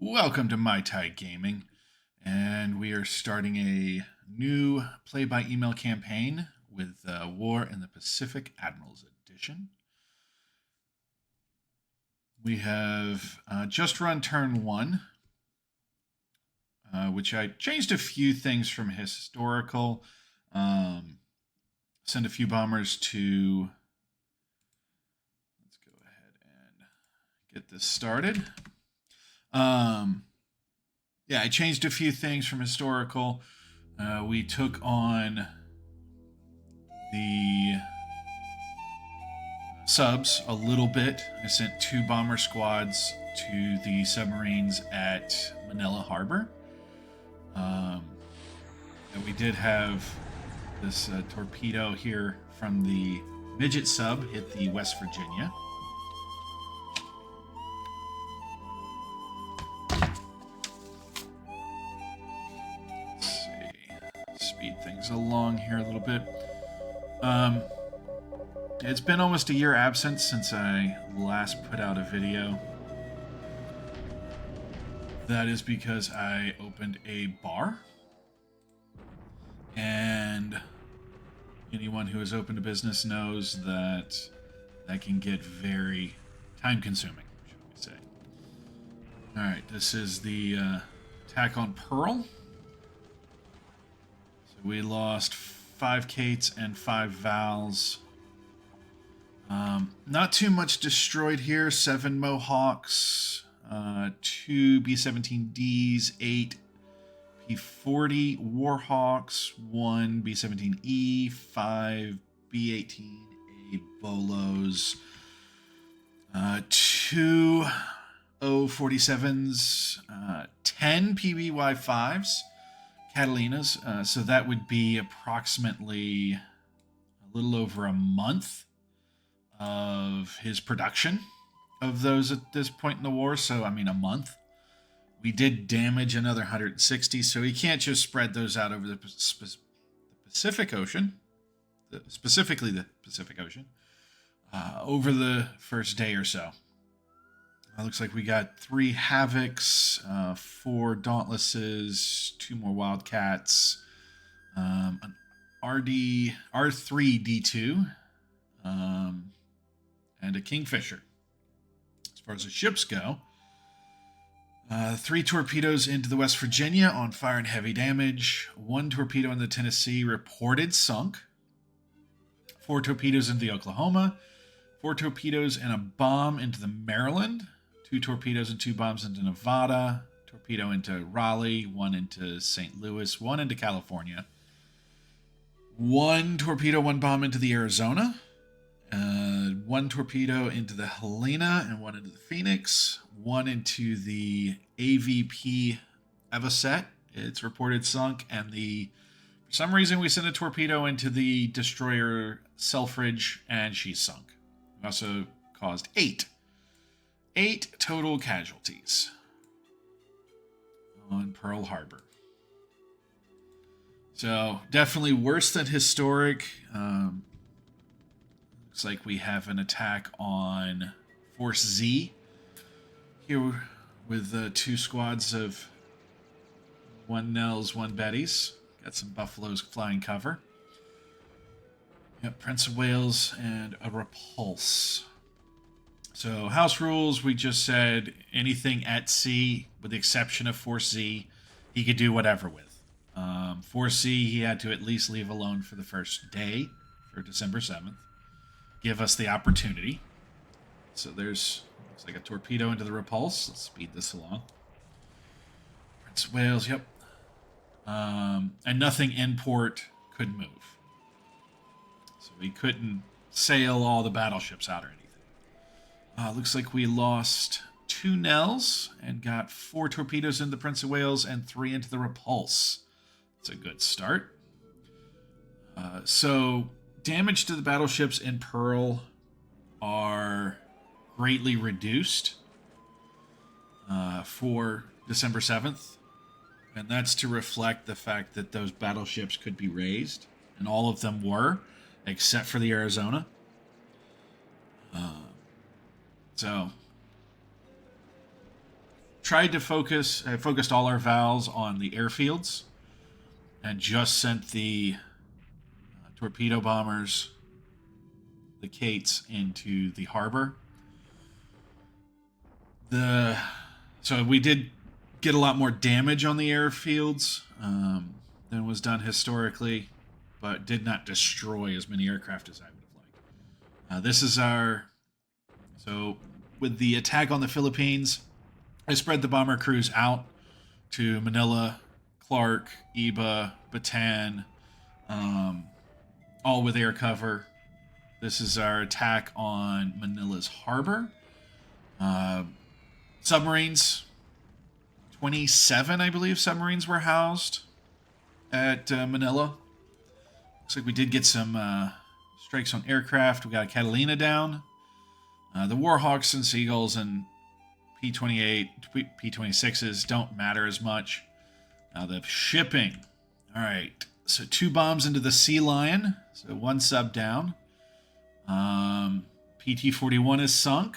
Welcome to My Tai Gaming, and we are starting a new play by email campaign with War in the Pacific Admirals Edition. We have just run turn one, which I changed a few things from historical. Send a few bombers to. Let's go ahead and get this started. Yeah, I changed a few things from historical. We took on the subs a little bit. I sent two bomber squads to the submarines at Manila Harbor. And we did have this torpedo here from the midget sub hit the West Virginia. Speed things along here a little bit. It's been almost a year absent since I last put out a video. That is because I opened a bar. And anyone who has opened a business knows that that can get very time consuming, shall we say. Alright, this is the attack on Pearl. We lost 5 Kates and 5 Vals. Not too much destroyed here. 7 Mohawks, 2 B-17Ds, 8 P-40 Warhawks, 1 B-17E, 5 B-18A Bolos, 2 O-47s, 10 PBY-5s. Catalinas, so that would be approximately a little over a month of his production of those at this point in the war. So, I mean, a month. We did damage another 160, so he can't just spread those out over the Pacific Ocean, specifically the Pacific Ocean, over the first day or so. Looks like we got 3 Havocs, 4 Dauntlesses, 2 more Wildcats, an R3D2, and a Kingfisher. As far as the ships go, 3 torpedoes into the West Virginia on fire and heavy damage, 1 torpedo in the Tennessee reported sunk, 4 torpedoes into the Oklahoma, 4 torpedoes and a bomb into the Maryland, 2 torpedoes and 2 bombs into Nevada, torpedo into Raleigh, 1 into St. Louis, 1 into California, 1 torpedo, 1 bomb into the Arizona, 1 torpedo into the Helena and 1 into the Phoenix, 1 into the AVP Avocet. It's reported sunk, and for some reason we sent a torpedo into the destroyer Selfridge, and she's sunk. We also caused 8 total casualties on Pearl Harbor. So definitely worse than historic. Looks like we have an attack on Force Z here with 2 squads of 1 Nels, 1 Bettys. Got some Buffaloes flying cover. Yep, Prince of Wales and a Repulse. So house rules, we just said anything at sea, with the exception of Force Z, he could do whatever with. Force Z, he had to at least leave alone for the first day, for December 7th. Give us the opportunity. So looks like a torpedo into the Repulse. Let's speed this along. Prince of Wales, yep. And nothing in port could move. So we couldn't sail all the battleships out or anything. Looks like we lost 2 Nels and got 4 torpedoes into the Prince of Wales and 3 into the Repulse. It's a good start. So damage to the battleships in Pearl are greatly reduced for December 7th. And that's to reflect the fact that those battleships could be raised. And all of them were, except for the Arizona. So tried to focused all our Vals on the airfields and just sent the torpedo bombers, the Kates, into the harbor. So we did get a lot more damage on the airfields than was done historically, but did not destroy as many aircraft as I would have liked. This is so with the attack on the Philippines, I spread the bomber crews out to Manila, Clark, Iba, Bataan, all with air cover. This is our attack on Manila's harbor. Submarines, 27, I believe, submarines were housed at Manila. Looks like we did get some strikes on aircraft. We got a Catalina down. The Warhawks and Seagulls and P-28, P-26s don't matter as much. The shipping. All right, so 2 bombs into the Sea Lion. So 1 sub down. PT-41 is sunk.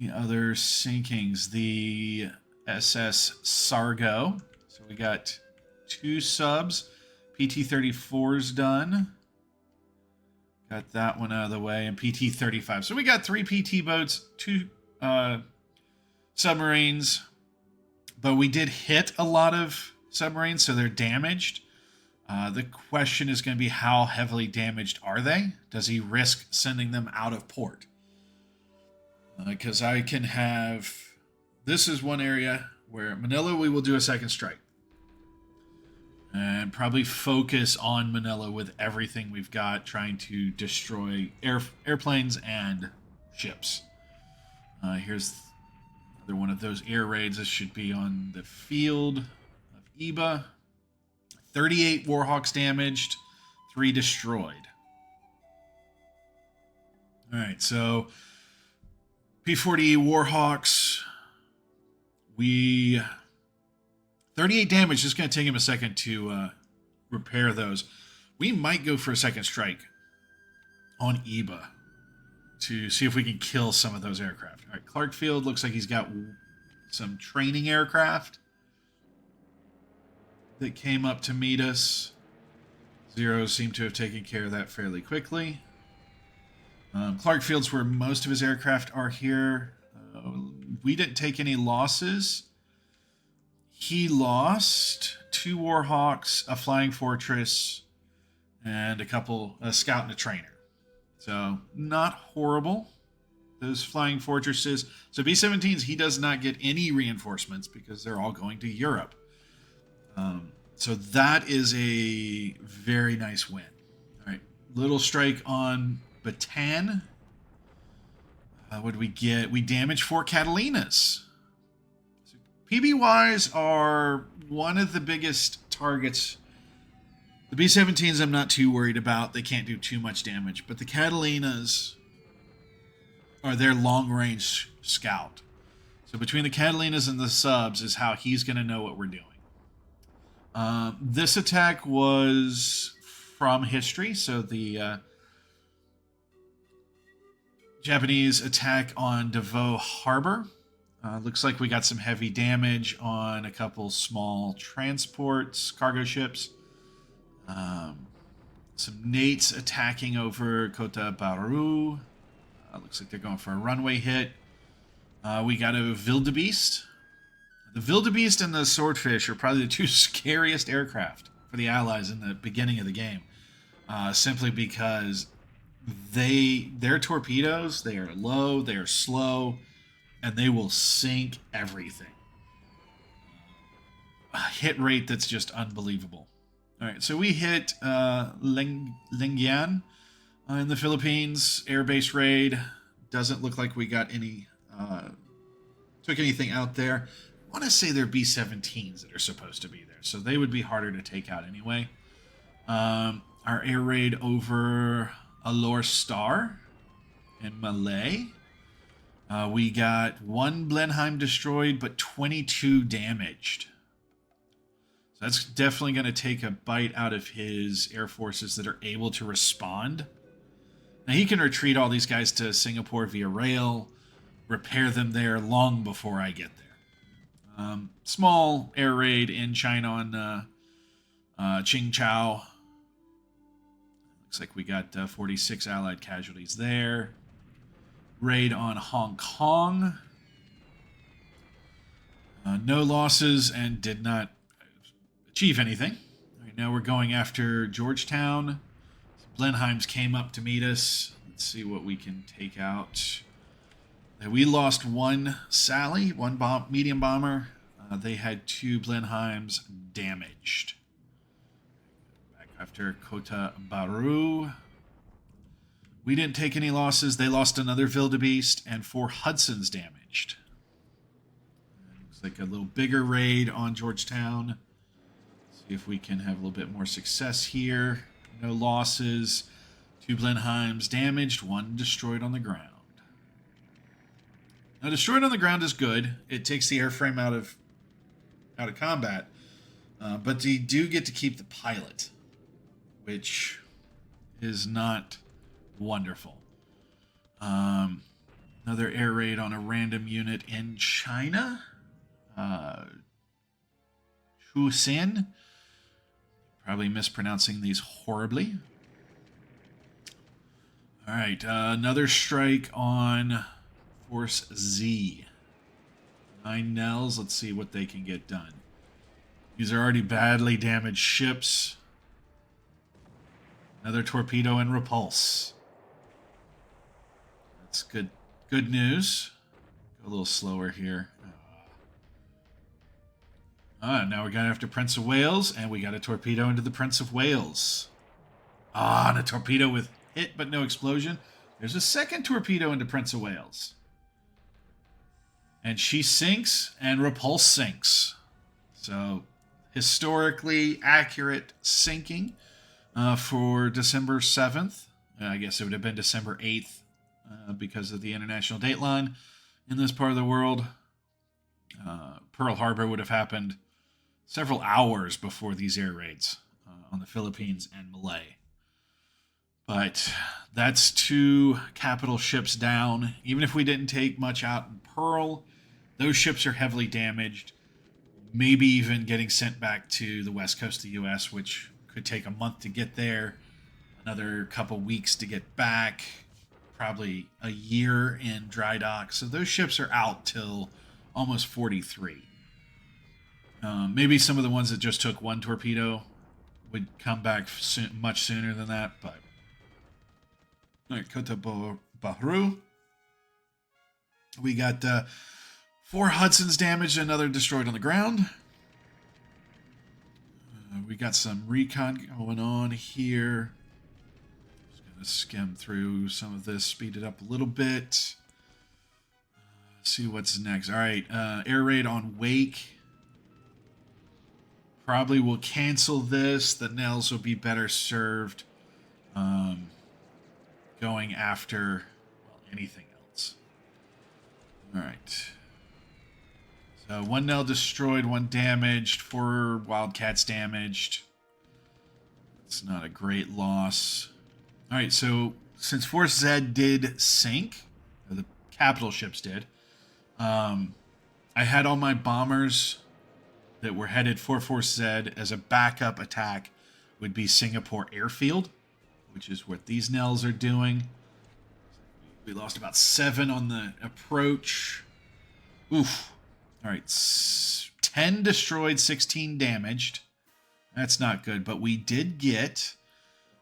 Any other sinkings? The SS Sargo. So we got 2 subs. PT-34's done. Got that one out of the way. And PT-35. So we got 3 PT boats, 2 submarines. But we did hit a lot of submarines, so they're damaged. The question is going to be, how heavily damaged are they? Does he risk sending them out of port? Because I can have... This is one area where Manila, we will do a second strike. And probably focus on Manila with everything we've got, trying to destroy airplanes and ships. Here's another one of those air raids. This should be on the field of Iba. 38 Warhawks damaged, 3 destroyed. All right, so P-40 Warhawks, 38 damage. It's going to take him a second to repair those. We might go for a second strike on Iba to see if we can kill some of those aircraft. All right, Clark Field looks like he's got some training aircraft that came up to meet us. Zeros seem to have taken care of that fairly quickly. Clark Field's where most of his aircraft are here. We didn't take any losses. He lost 2 Warhawks, a Flying Fortress, and a scout and a trainer. So not horrible, those Flying Fortresses. So B-17s, he does not get any reinforcements because they're all going to Europe. So that is a very nice win. All right, little strike on Bataan. What did we get? We damaged 4 Catalinas. So PBYs are one of the biggest targets. The B-17s I'm not too worried about. They can't do too much damage. But the Catalinas are their long-range scout. So between the Catalinas and the subs is how he's going to know what we're doing. This attack was from history. So the Japanese attack on Davao Harbor. Looks like we got some heavy damage on a couple small transports, cargo ships. Some Nates attacking over Kota Baru. Looks like they're going for a runway hit. We got a Wildebeest. The Wildebeest and the Swordfish are probably the 2 scariest aircraft for the Allies in the beginning of the game. Simply because their torpedoes, they are low, they are slow, and they will sink everything. A hit rate that's just unbelievable. All right, so we hit Lingayen in the Philippines. Airbase raid. Doesn't look like we got any, took anything out there. I want to say they're B-17s that are supposed to be there, so they would be harder to take out anyway. Our air raid over Alor Star in Malay. We got 1 Blenheim destroyed, but 22 damaged. So that's definitely going to take a bite out of his air forces that are able to respond. Now, he can retreat all these guys to Singapore via rail, repair them there long before I get there. Small air raid in China on Qingchao. Looks like we got 46 Allied casualties there. Raid on Hong Kong. No losses and did not achieve anything. All right, now we're going after Georgetown. Blenheims came up to meet us. Let's see what we can take out. We lost one Sally, one medium bomber. They had 2 Blenheims damaged. Back after Kota Baru. We didn't take any losses. They lost another Wildebeest and 4 Hudsons damaged. Looks like a little bigger raid on Georgetown. See if we can have a little bit more success here. No losses. 2 Blenheims damaged, 1 destroyed on the ground. Now, destroyed on the ground is good. It takes the airframe out of combat, but you do get to keep the pilot, which is not wonderful. Another air raid on a random unit in China. Shusin. Probably mispronouncing these horribly. All right, another strike on Force Z. 9 Nels. Let's see what they can get done. These are already badly damaged ships. Another torpedo and repulse. That's good. Good news. Go a little slower here. Now we're going after Prince of Wales, and we got a torpedo into the Prince of Wales. And a torpedo with hit but no explosion. There's a second torpedo into Prince of Wales. And she sinks, and repulse sinks. So, historically accurate sinking for December 7th. I guess it would have been December 8th because of the international dateline in this part of the world. Pearl Harbor would have happened several hours before these air raids on the Philippines and Malay. But that's 2 capital ships down. Even if we didn't take much out in Pearl, those ships are heavily damaged. Maybe even getting sent back to the west coast of the U.S., which could take a month to get there, another couple weeks to get back, probably a year in dry dock. So those ships are out till almost 43. Maybe some of the ones that just took 1 torpedo would come back much sooner than that, but all right, Kota Baru. We got 4 Hudsons damaged, another destroyed on the ground. We got some recon going on here. Just going to skim through some of this, speed it up a little bit. See what's next. All right, air raid on Wake. Probably will cancel this. The Nels will be better served going after anything else. All right. So 1 Nel destroyed, 1 damaged, 4 Wildcats damaged. It's not a great loss. All right, so since Force Z did sink, or the capital ships did, I had all my bombers that were headed for Force Z as a backup attack would be Singapore Airfield, which is what these Nels are doing. We lost about 7 on the approach. Oof. All right, 10 destroyed, 16 damaged. That's not good, but we did get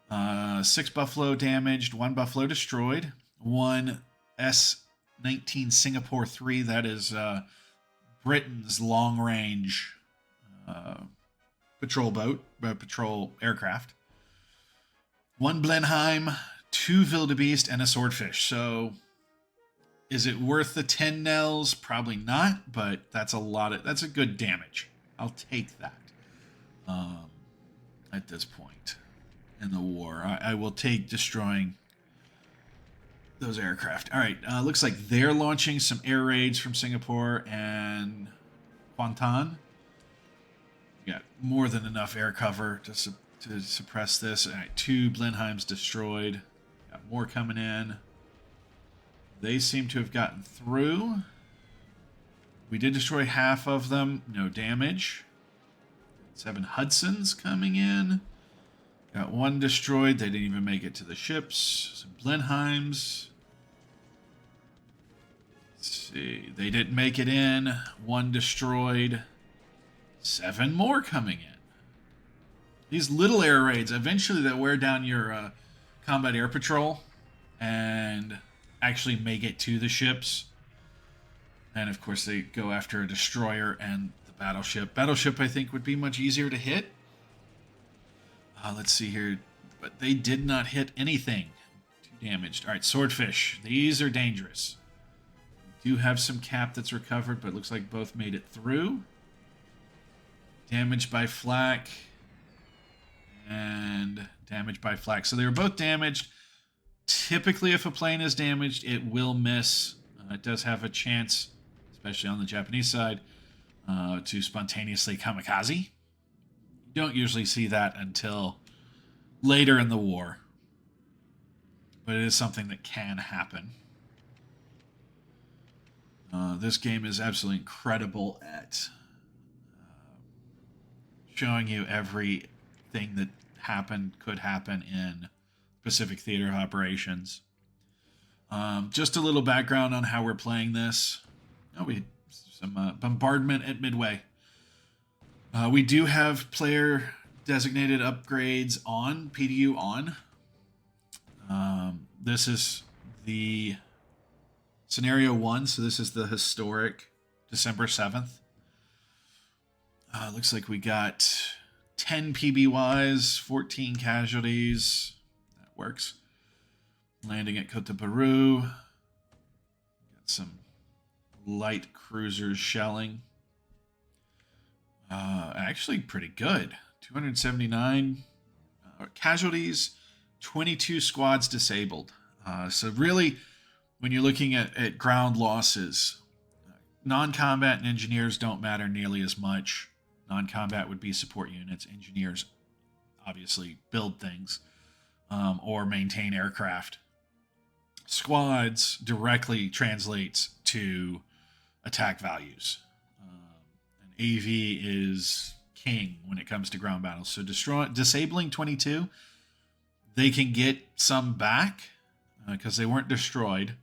6 Buffalo damaged, 1 Buffalo destroyed, 1 S-19 Singapore 3. That is Britain's long-range patrol aircraft. 1 Blenheim, 2 Wildebeest, and a Swordfish. So, is it worth the 10 Nels? Probably not, but that's a good damage. I'll take that at this point in the war. I will take destroying those aircraft. All right, looks like they're launching some air raids from Singapore and Kuantan. We got more than enough air cover to suppress this. All right, 2 Blenheims destroyed. Got more coming in. They seem to have gotten through. We did destroy half of them. No damage. 7 Hudsons coming in. Got 1 destroyed. They didn't even make it to the ships. Some Blenheims. Let's see. They didn't make it in. 1 destroyed. 7 more coming in. These little air raids, eventually they'll wear down your combat air patrol and actually make it to the ships. And of course they go after a destroyer and the battleship. Battleship, I think, would be much easier to hit. Let's see here. But they did not hit anything. 2 damaged. All right, Swordfish. These are dangerous. We do have some cap that's recovered, but it looks like both made it through. Damaged by flak. And damaged by flak. So they were both damaged. Typically, if a plane is damaged, it will miss. It does have a chance, especially on the Japanese side, to spontaneously kamikaze. You don't usually see that until later in the war. But it is something that can happen. This game is absolutely incredible at showing you everything that could happen in Pacific Theater operations. Just a little background on how we're playing this. We some bombardment at Midway. We do have player designated upgrades on, PDU on. This is the scenario 1, so this is the historic December 7th. Looks like we got 10 PBYs, 14 casualties. That works. Landing at Cote Baru. Got some light cruisers shelling. Actually pretty good. 279 casualties, 22 squads disabled. So really, when you're looking at ground losses, non-combat and engineers don't matter nearly as much. Non-combat would be support units. Engineers obviously build things or maintain aircraft. Squads directly translates to attack values. And AV is king when it comes to ground battles. So disabling 22, they can get some back because they weren't destroyed.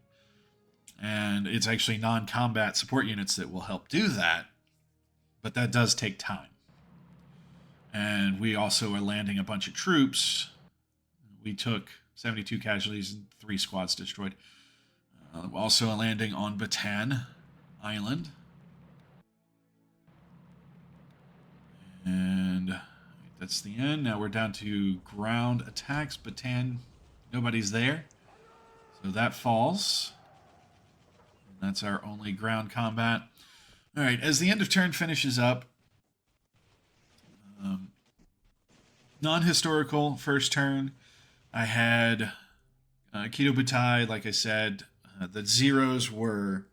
And it's actually non-combat support units that will help do that. But that does take time. And we also are landing a bunch of troops. We took 72 casualties and 3 squads destroyed. Also a landing on Bataan Island. And that's the end. Now we're down to ground attacks. Bataan, nobody's there. So that falls. And that's our only ground combat. All right, as the end of turn finishes up, non-historical first turn, I had Kido Butai, like I said. The zeros were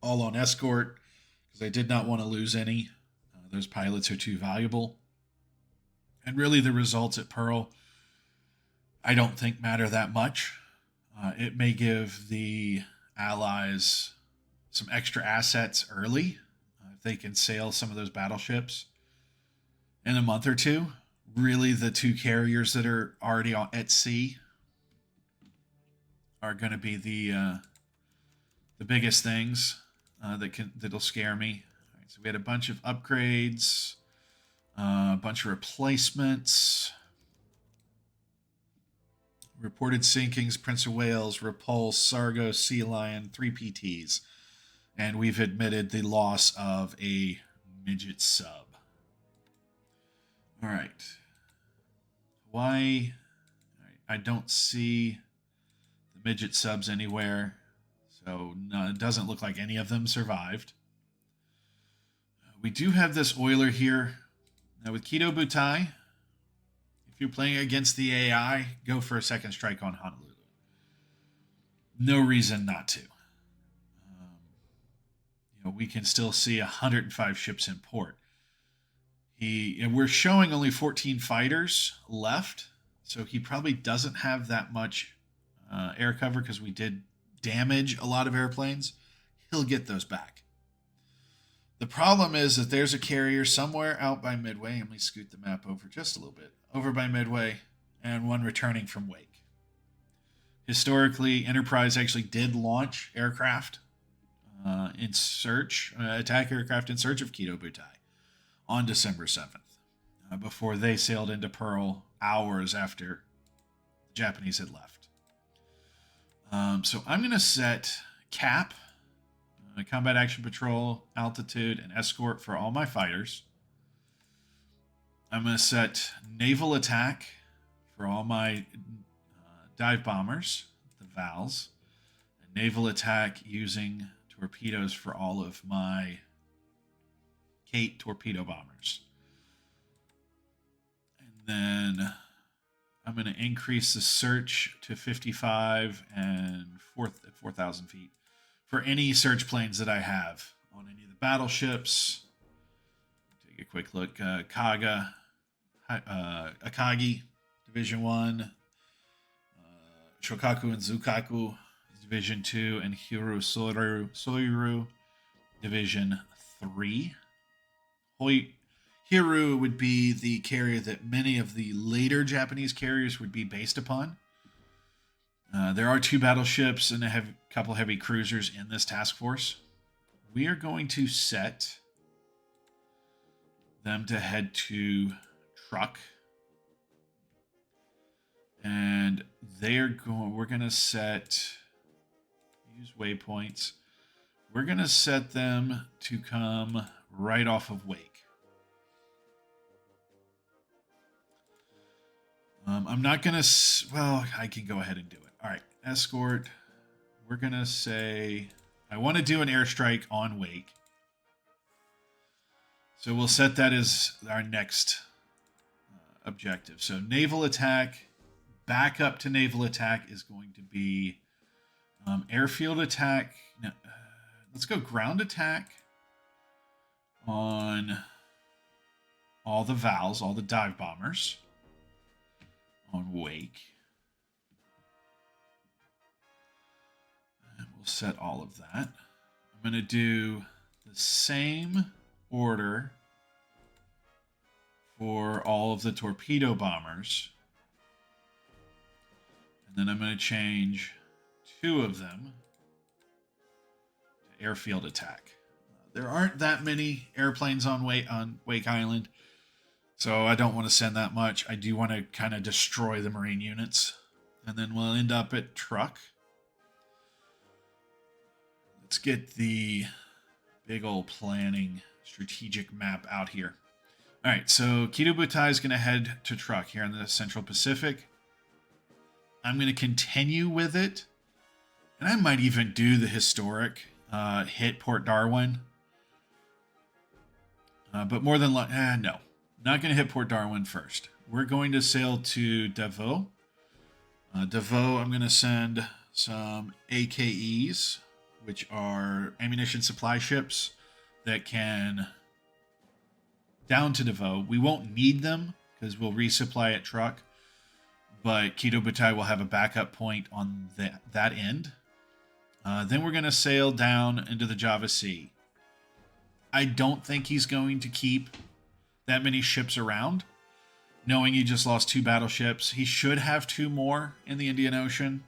all on escort because I did not want to lose any. Those pilots are too valuable. And really the results at Pearl, I don't think matter that much. It may give the Allies some extra assets early if they can sail some of those battleships in a month or two. Really, the 2 carriers that are already at sea are going to be the biggest things that'll scare me. All right, so we had a bunch of upgrades, a bunch of replacements. Reported sinkings: Prince of Wales, Repulse, Sargo, Sea Lion, 3 PTs. And we've admitted the loss of a midget sub. All right. Hawaii. All right. I don't see the midget subs anywhere. So no, it doesn't look like any of them survived. We do have this oiler here. Now with Kido Butai, if you're playing against the AI, go for a second strike on Honolulu. No reason not to. We can still see 105 ships in port. We're showing only 14 fighters left, so he probably doesn't have that much air cover because we did damage a lot of airplanes, he'll get those back. The problem is that there's a carrier somewhere out by Midway. Let me scoot the map over just a little bit. Over by Midway, and one returning from Wake. Historically, Enterprise actually did launch aircraft attack aircraft in search of Kido Butai on December 7th, before they sailed into Pearl hours after the Japanese had left. So I'm going to set cap, combat action patrol, altitude, and escort for all my fighters. I'm going to set naval attack for all my dive bombers, the VALs, and naval attack using torpedoes for all of my Kate torpedo bombers. And then I'm going to increase the search to 55 and 4,000 feet for any search planes that I have on any of the battleships. Take a quick look. Kaga, Akagi, Division 1, Shokaku and Zukaku, Division 2, and Soiru, Division 3. Hiru would be the carrier that many of the later Japanese carriers would be based upon. There are 2 battleships and a couple heavy cruisers in this task force. We are going to set them to head to Truk. And we're going to use waypoints. We're going to set them to come right off of Wake. I'm not going to, I can go ahead and do it. All right, escort. We're going to say, I want to do an airstrike on Wake. So we'll set that as our next objective. So naval attack, back up to naval attack is going to be airfield attack. No, let's go ground attack on all the VALs, all the dive bombers on Wake. And we'll set all of that. I'm going to do the same order for all of the torpedo bombers. And then I'm going to change 2 of them to airfield attack. There aren't that many airplanes on Wake Island, so I don't want to send that much. I do want to kind of destroy the Marine units. And then we'll end up at Truk. Let's get the big old planning strategic map out here. All right, so Kido Butai is going to head to Truk here in the Central Pacific. I'm going to continue with it. And I might even do the historic hit Port Darwin. But more than no. Not going to hit Port Darwin first. We're going to sail to Davao. Davao, I'm going to send some AKEs, which are ammunition supply ships that can down to Davao. We won't need them because we'll resupply at Truk. But Kido Butai will have a backup point on that end. Then we're going to sail down into the Java Sea. I don't think he's going to keep that many ships around, knowing he just lost 2 battleships. He should have 2 more in the Indian Ocean.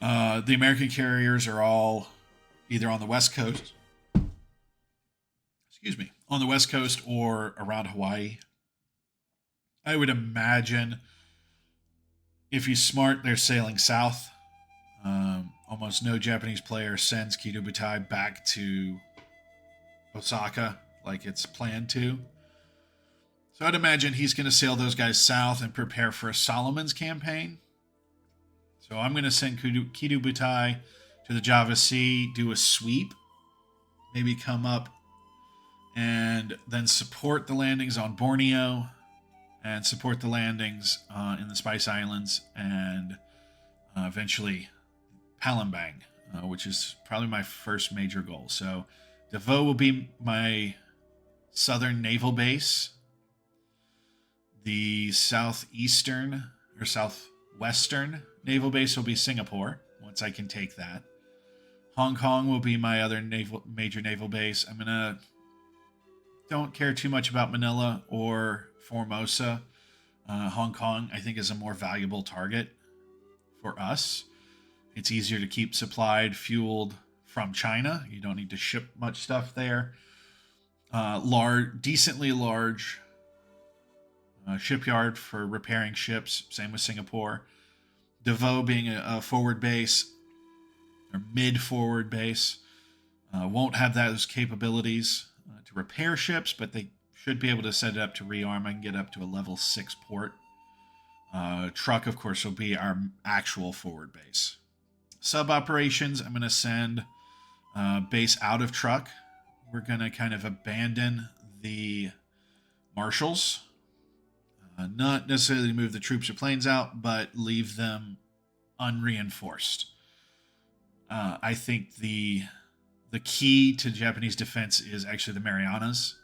The American carriers are all either on the West Coast, on the West Coast or around Hawaii. I would imagine if he's smart, they're sailing south. Almost no Japanese player sends Kido Butai back to Osaka like it's planned to. So I'd imagine he's going to sail those guys south and prepare for a Solomon's campaign. So I'm going to send Kido Butai to the Java Sea, do a sweep, maybe come up and then support the landings on Borneo and support the landings in the Spice Islands and eventually Palembang, which is probably my first major goal. So Davao will be my southern naval base. The southeastern or south western naval base will be Singapore, once I can take that. Hong Kong will be my other major naval base. Don't care too much about Manila or Formosa. Hong Kong, I think, is a more valuable target for us. It's easier to keep supplied, fueled from China. You don't need to ship much stuff there. Decently large shipyard for repairing ships. Same with Singapore. Davao being a forward base or mid-forward base. Won't have those capabilities to repair ships, but they should be able to set it up to rearm. I can get up to a level 6 port. Truk, of course, will be our actual forward base. Sub operations, I'm going to send base out of Truk. We're going to kind of abandon the marshals. Not necessarily move the troops or planes out, but leave them unreinforced. I think the key to Japanese defense is actually the Marianas.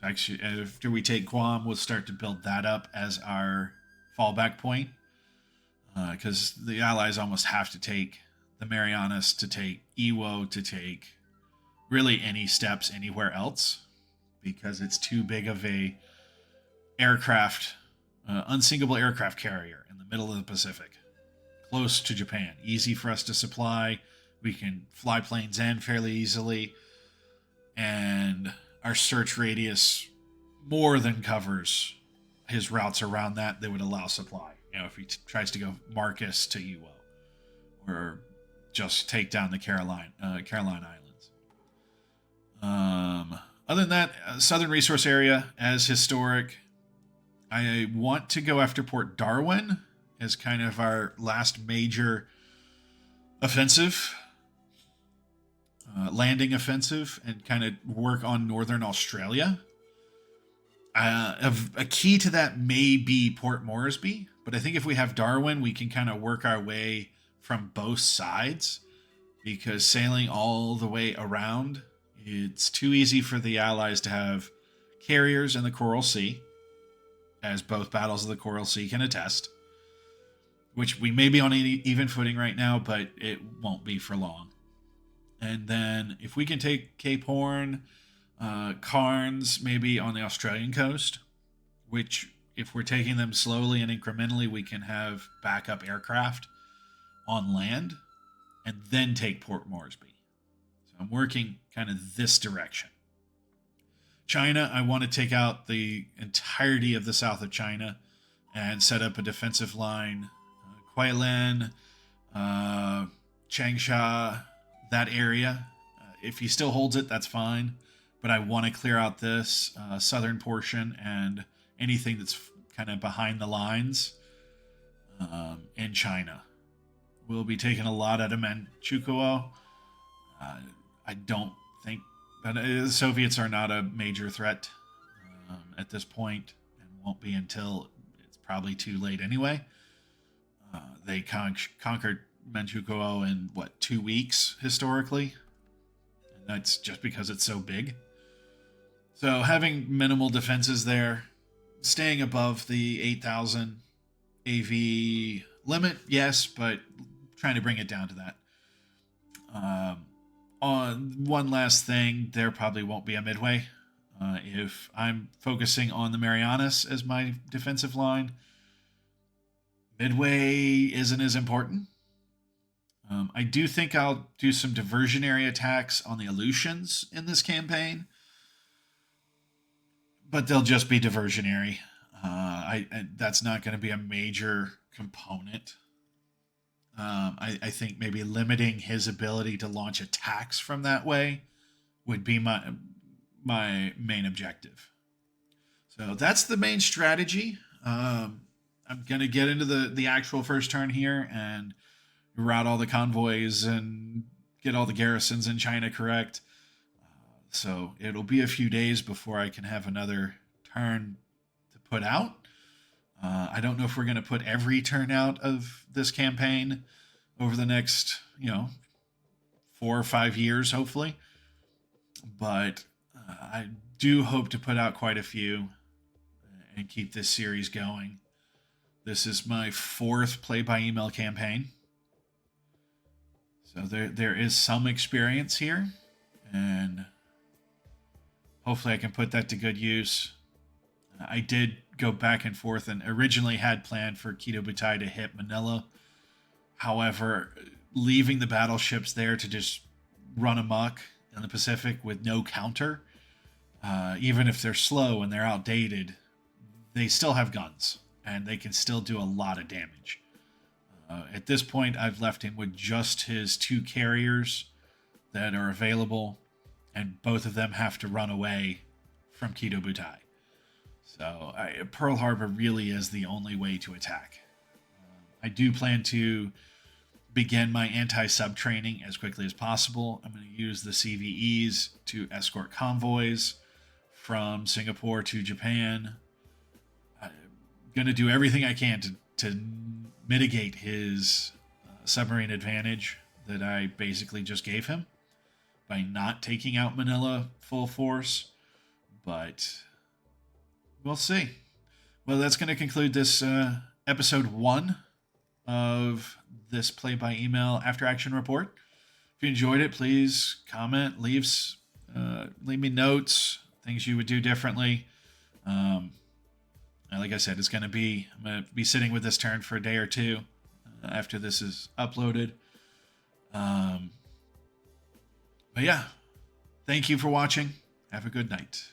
So actually, after we take Guam, we'll start to build that up as our fallback point. Because the Allies almost have to take the Marianas to take Iwo to take really any steps anywhere else, because it's too big of a aircraft, unsinkable aircraft carrier in the middle of the Pacific, close to Japan, easy for us to supply. We can fly planes in fairly easily, and our search radius more than covers his routes around that would allow supply. If he tries to go Marcus to Iwo, or just take down the Caroline Islands. Other than that, Southern Resource Area as historic. I want to go after Port Darwin as kind of our last major offensive, landing offensive, and kind of work on Northern Australia. A key to that may be Port Moresby, but I think if we have Darwin, we can kind of work our way from both sides, because sailing all the way around, it's too easy for the Allies to have carriers in the Coral Sea, as both battles of the Coral Sea can attest, which we may be on an even footing right now, but it won't be for long. And then if we can take Cape Horn, Cairns, maybe on the Australian coast, which if we're taking them slowly and incrementally, we can have backup aircraft on land, and then take Port Moresby. So I'm working kind of this direction. China, I want to take out the entirety of the south of China and set up a defensive line. Kuailan, Changsha, that area. If he still holds it, that's fine. But I want to clear out this southern portion and anything that's kind of behind the lines in China. We'll be taking a lot out of Manchukuo. I don't think that the Soviets are not a major threat at this point, and won't be until it's probably too late anyway. They conquered Manchukuo in 2 weeks historically, and that's just because it's so big. So having minimal defenses there, staying above the 8,000 AV limit, yes, but trying to bring it down to that. On one last thing, there probably won't be a Midway. If I'm focusing on the Marianas as my defensive line, Midway isn't as important. I do think I'll do some diversionary attacks on the Aleutians in this campaign, but they'll just be diversionary. That's not going to be a major component. I think maybe limiting his ability to launch attacks from that way would be my main objective. So that's the main strategy. I'm going to get into the actual first turn here and route all the convoys and get all the garrisons in China correct. So it'll be a few days before I can have another turn to put out. I don't know if we're going to put every turn out of this campaign over the next, 4 or 5 years, hopefully. But I do hope to put out quite a few and keep this series going. This is my 4th play by email campaign. So there is some experience here, and hopefully I can put that to good use. I did go back and forth and originally had planned for Kido Butai to hit Manila. However, leaving the battleships there to just run amok in the Pacific with no counter, even if they're slow and they're outdated, they still have guns and they can still do a lot of damage. At this point, I've left him with just his 2 carriers that are available, and both of them have to run away from Kido Butai. So Pearl Harbor really is the only way to attack. I do plan to begin my anti-sub training as quickly as possible. I'm going to use the CVEs to escort convoys from Singapore to Japan. I'm going to do everything I can to mitigate his submarine advantage that I basically just gave him by not taking out Manila full force. But we'll see. Well, that's going to conclude this episode 1 of this play by email after action report. If you enjoyed it, please comment, leave me notes, things you would do differently. Like I said, I'm going to be sitting with this turn for a day or two after this is uploaded. But yeah, thank you for watching. Have a good night.